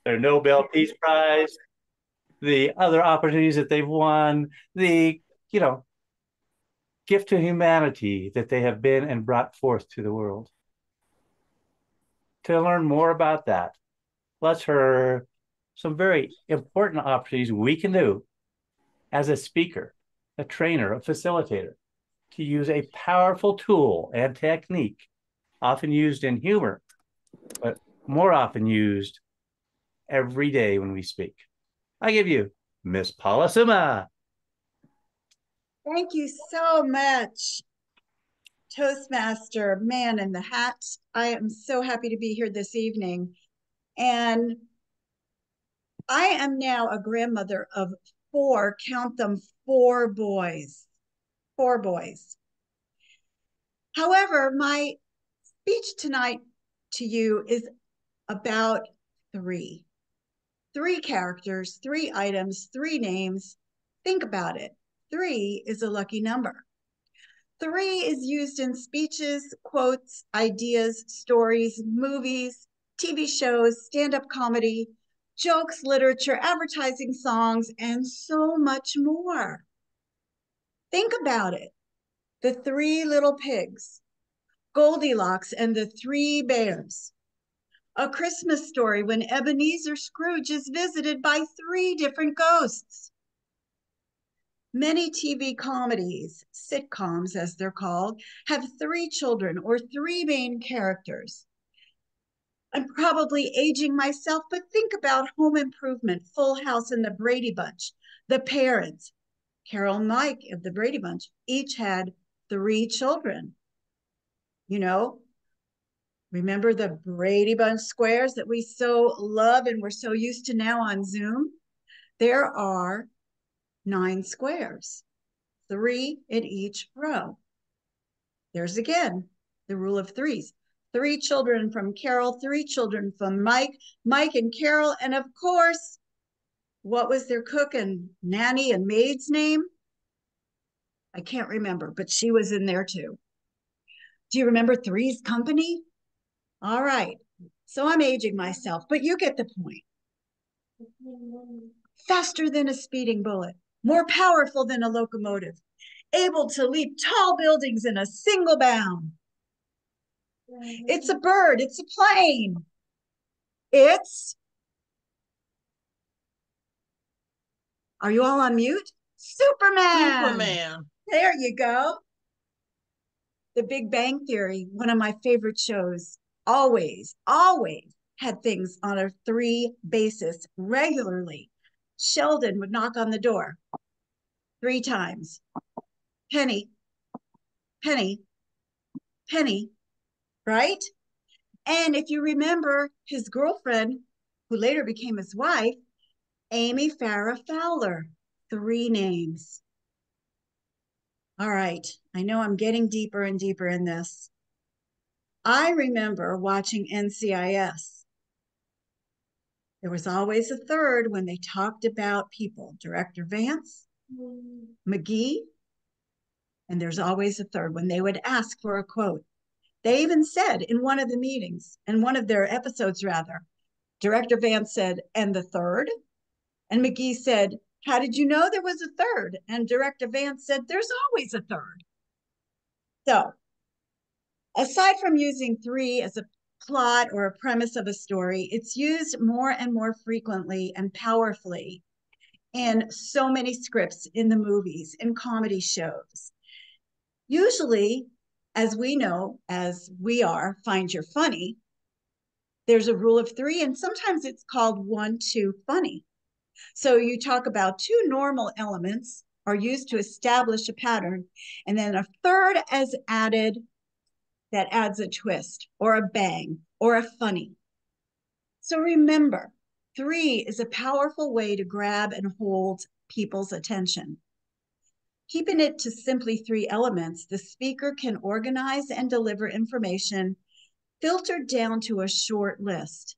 their Nobel Peace Prize, the other opportunities that they've won, the, you know, gift to humanity that they have been and brought forth to the world. To learn more about that, let's hear some very important opportunities we can do as a speaker, a trainer, a facilitator, to use a powerful tool and technique, often used in humor, but more often used every day when we speak. I give you Miss Paula Summa. Thank you so much, Toastmaster, man in the hat. I am so happy to be here this evening. And I am now a grandmother of four, count them, four boys. Four boys. However, my speech tonight to you is about three. Three characters, three items, three names. Think about it. Three is a lucky number. Three is used in speeches, quotes, ideas, stories, movies, TV shows, stand up comedy, jokes, literature, advertising, songs, and so much more. Think about it. The three little pigs, Goldilocks and the three bears, A Christmas Story when Ebenezer Scrooge is visited by three different ghosts. Many TV comedies, sitcoms as they're called, have three children or three main characters. I'm probably aging myself, but think about Home Improvement, Full House, and the Brady Bunch. The parents, Carol and Mike of the Brady Bunch, each had three children. You know, remember the Brady Bunch squares that we so love and we're so used to now on Zoom? There are 9 squares, three in each row. There's again the rule of threes. Three children from Carol, three children from Mike, Mike and Carol, and of course, what was their cook and nanny and maid's name? I can't remember, but she was in there too. Do you remember Three's Company? All right. So I'm aging myself, but you get the point. Faster than a speeding bullet, more powerful than a locomotive, able to leap tall buildings in a single bound. It's a bird, it's a plane. It's, are you all on mute? Superman. Superman. There you go. The Big Bang Theory, one of my favorite shows, always had things on a three basis regularly. Sheldon would knock on the door 3 times. Penny, Penny, Penny, right? And if you remember his girlfriend, who later became his wife, Amy Farrah Fowler, 3 names. All right, I know I'm getting deeper and deeper in this. I remember watching NCIS. There was always a third when they talked about people, Director Vance, McGee, and there's always a third when they would ask for a quote. They even said in one of the meetings, in one of their episodes rather, Director Vance said, and the third? And McGee said, how did you know there was a third? And Director Vance said, there's always a third. So, aside from using three as a plot or a premise of a story, it's used more and more frequently and powerfully in so many scripts, in the movies, in comedy shows. Usually, as we know, as we are, find your funny, there's a rule of three, and sometimes it's called 1-2 funny. So you talk about two normal elements are used to establish a pattern, and then a third is added that adds a twist or a bang or a funny. So remember, three is a powerful way to grab and hold people's attention. Keeping it to simply 3 elements, the speaker can organize and deliver information filtered down to a short list.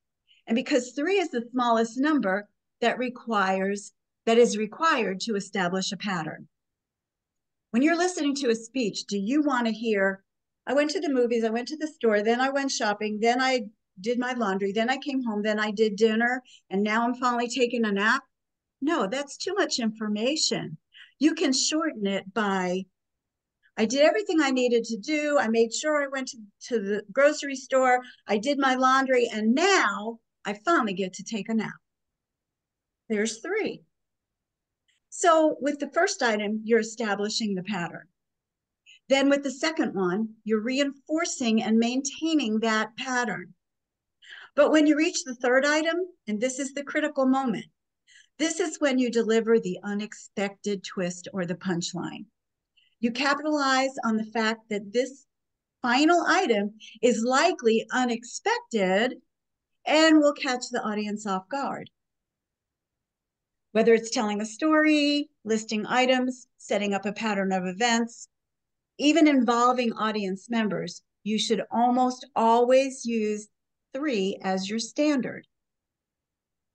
And because three is the smallest number that is required to establish a pattern. When you're listening to a speech, do you want to hear, I went to the movies, I went to the store, then I went shopping, then I did my laundry, then I came home, then I did dinner, and now I'm finally taking a nap. No, that's too much information. You can shorten it by I did everything I needed to do. I made sure I went to the grocery store. I did my laundry, and now I finally get to take a nap. There's three. So with the first item, you're establishing the pattern. Then with the second one, you're reinforcing and maintaining that pattern. But when you reach the third item, and this is the critical moment, this is when you deliver the unexpected twist or the punchline. You capitalize on the fact that this final item is likely unexpected and will catch the audience off guard. Whether it's telling a story, listing items, setting up a pattern of events, even involving audience members, you should almost always use 3 as your standard.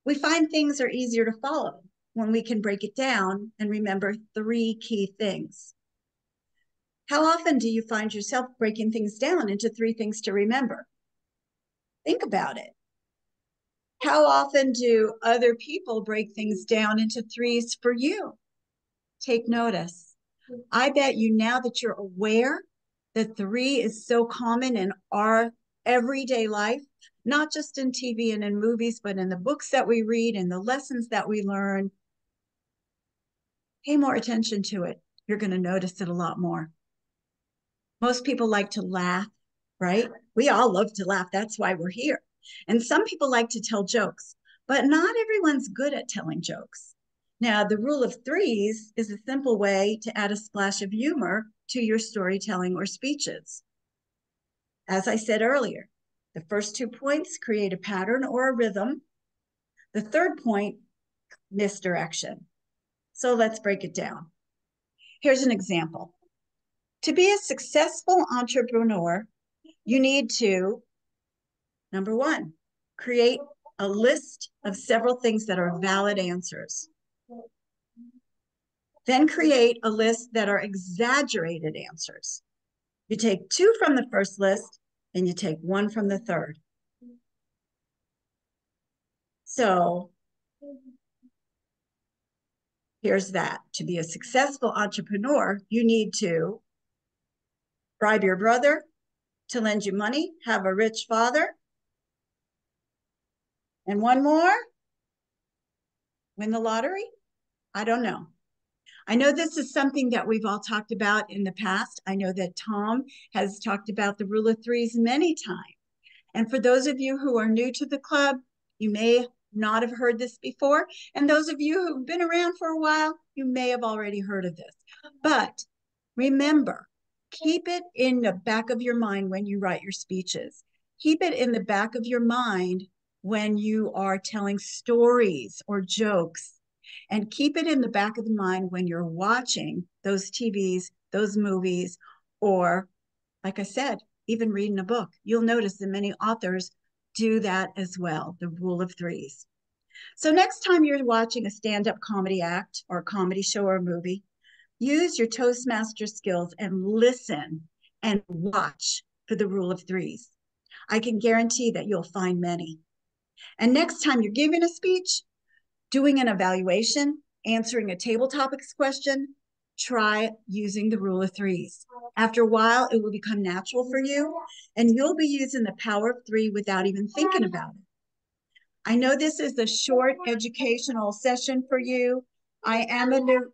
We find things are easier to follow when we can break it down and remember 3 key things. How often do you find yourself breaking things down into 3 things to remember? Think about it. How often do other people break things down into 3s for you? Take notice. I bet you now that you're aware that 3 is so common in our everyday life, not just in TV and in movies, but in the books that we read and the lessons that we learn. Pay more attention to it. You're going to notice it a lot more. Most people like to laugh, right? We all love to laugh. That's why we're here. And some people like to tell jokes, but not everyone's good at telling jokes. Now, the rule of 3s is a simple way to add a splash of humor to your storytelling or speeches. As I said earlier, the first 2 points create a pattern or a rhythm. The third point, misdirection. So let's break it down. Here's an example. To be a successful entrepreneur, you need to, number 1, create a list of several things that are valid answers. Then create a list that are exaggerated answers. You take 2 from the first list and you take 1 from the third. So here's that. To be a successful entrepreneur, you need to bribe your brother to lend you money, have a rich father, and one more, win the lottery? I don't know. I know this is something that we've all talked about in the past. I know that Tom has talked about the rule of 3s many times. And for those of you who are new to the club, you may not have heard this before. And those of you who've been around for a while, you may have already heard of this. But remember, keep it in the back of your mind when you write your speeches. Keep it in the back of your mind when you are telling stories or jokes. And keep it in the back of the mind when you're watching those TVs, those movies, or, like I said, even reading a book. You'll notice that many authors do that as well, the rule of 3s. So next time you're watching a stand-up comedy act or a comedy show or a movie, use your Toastmasters skills and listen and watch for the rule of 3s. I can guarantee that you'll find many. And next time you're giving a speech, doing an evaluation, answering a table topics question, try using the rule of 3s. After a while, it will become natural for you, and you'll be using the power of 3 without even thinking about it. I know this is a short educational session for you. I am a new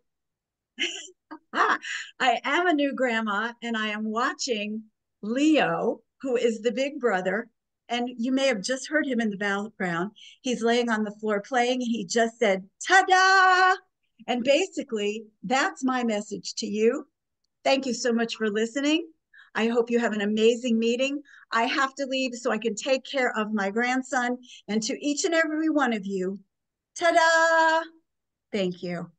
grandma, and I am watching Leo, who is the big brother. And you may have just heard him in the background. He's laying on the floor playing, and he just said, ta-da! And basically, that's my message to you. Thank you so much for listening. I hope you have an amazing meeting. I have to leave so I can take care of my grandson. And to each and every one of you, ta-da! Thank you.